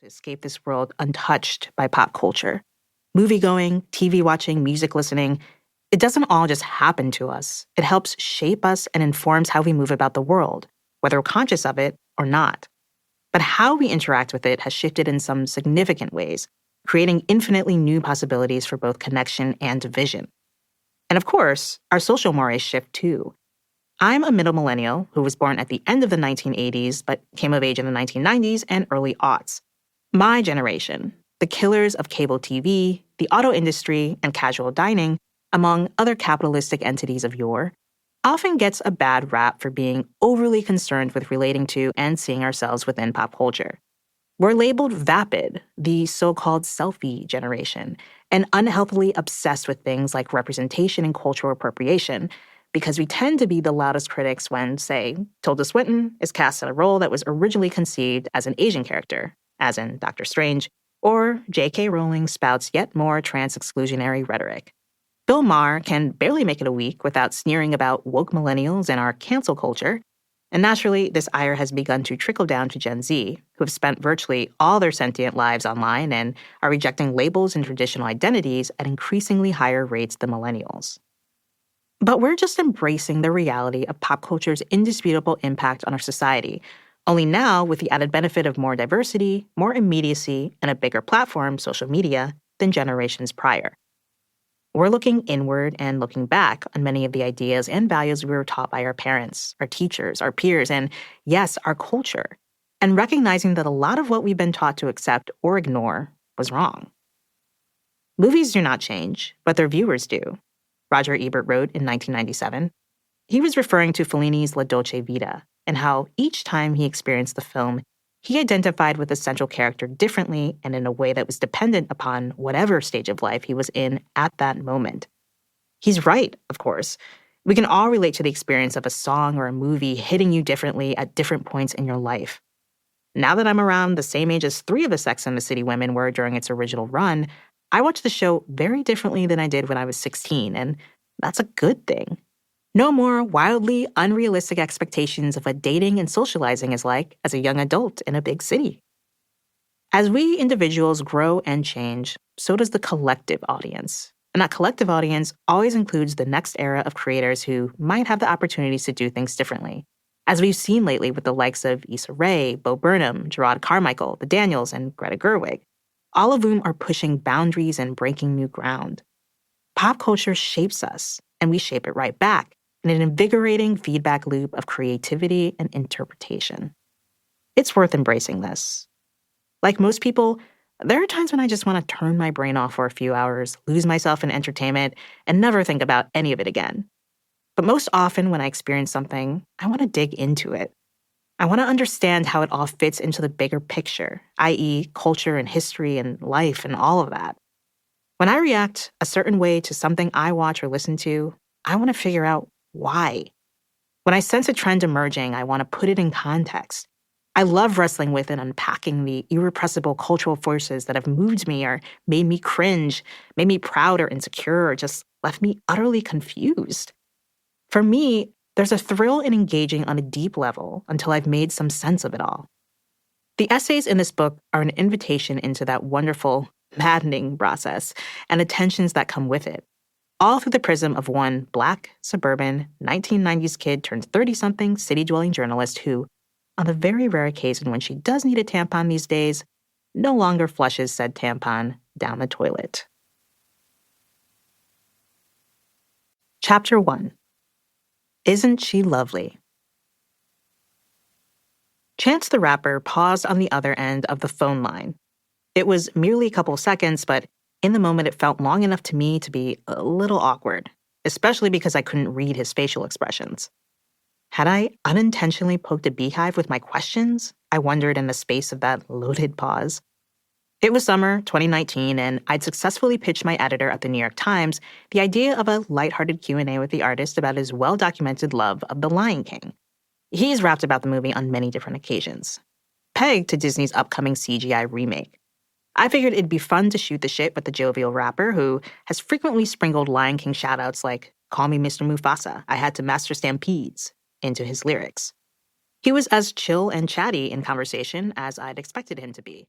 to escape this world untouched by pop culture. Movie-going, TV watching, music listening, it doesn't all just happen to us. It helps shape us and informs how we move about the world, whether we're conscious of it or not. But how we interact with it has shifted in some significant ways, creating infinitely new possibilities for both connection and division. And of course, our social mores shift too. I'm a middle millennial who was born at the end of the 1980s but came of age in the 1990s and early aughts. My generation, the killers of cable TV, the auto industry, and casual dining, among other capitalistic entities of yore, often gets a bad rap for being overly concerned with relating to and seeing ourselves within pop culture. We're labeled vapid, the so-called selfie generation, and unhealthily obsessed with things like representation and cultural appropriation, because we tend to be the loudest critics when, say, Tilda Swinton is cast in a role that was originally conceived as an Asian character, as in Doctor Strange, or J.K. Rowling spouts yet more trans-exclusionary rhetoric. Bill Maher can barely make it a week without sneering about woke millennials and our cancel culture, and naturally, this ire has begun to trickle down to Gen Z, who have spent virtually all their sentient lives online and are rejecting labels and traditional identities at increasingly higher rates than millennials. But we're just embracing the reality of pop culture's indisputable impact on our society, only now with the added benefit of more diversity, more immediacy, and a bigger platform, social media, than generations prior. We're looking inward and looking back on many of the ideas and values we were taught by our parents, our teachers, our peers, and yes, our culture, and recognizing that a lot of what we've been taught to accept or ignore was wrong. Movies do not change, but their viewers do, Roger Ebert wrote in 1997. He was referring to Fellini's La Dolce Vita and how each time he experienced the film, he identified with the central character differently and in a way that was dependent upon whatever stage of life he was in at that moment. He's right, of course. We can all relate to the experience of a song or a movie hitting you differently at different points in your life. Now that I'm around the same age as 3 of the Sex and the City women were during its original run, I watch the show very differently than I did when I was 16, and that's a good thing. No more wildly unrealistic expectations of what dating and socializing is like as a young adult in a big city. As we individuals grow and change, so does the collective audience. And that collective audience always includes the next era of creators who might have the opportunities to do things differently, as we've seen lately with the likes of Issa Rae, Bo Burnham, Gerard Carmichael, The Daniels, and Greta Gerwig, all of whom are pushing boundaries and breaking new ground. Pop culture shapes us, and we shape it right back, in an invigorating feedback loop of creativity and interpretation. It's worth embracing this. Like most people, there are times when I just want to turn my brain off for a few hours, lose myself in entertainment, and never think about any of it again. But most often when I experience something, I want to dig into it. I want to understand how it all fits into the bigger picture, i.e., culture and history and life and all of that. When I react a certain way to something I watch or listen to, I want to figure out why. When I sense a trend emerging, I want to put it in context. I love wrestling with and unpacking the irrepressible cultural forces that have moved me or made me cringe, made me proud or insecure, or just left me utterly confused. For me, there's a thrill in engaging on a deep level until I've made some sense of it all. The essays in this book are an invitation into that wonderful, maddening process and the tensions that come with it, all through the prism of one Black, suburban, 1990s kid turned 30-something city-dwelling journalist who, on the very rare occasion when she does need a tampon these days, no longer flushes said tampon down the toilet. Chapter 1. Isn't She Lovely? Chance the Rapper paused on the other end of the phone line. It was merely a couple seconds, but in the moment it felt long enough to me to be a little awkward, especially because I couldn't read his facial expressions. Had I unintentionally poked a beehive with my questions? I wondered in the space of that loaded pause. It was summer 2019, and I'd successfully pitched my editor at the New York Times the idea of a lighthearted Q&A with the artist about his well-documented love of The Lion King. He's rapped about the movie on many different occasions, pegged to Disney's upcoming CGI remake. I figured it'd be fun to shoot the shit with the jovial rapper who has frequently sprinkled Lion King shoutouts like, "Call me Mr. Mufasa, I had to master stampedes," into his lyrics. He was as chill and chatty in conversation as I'd expected him to be.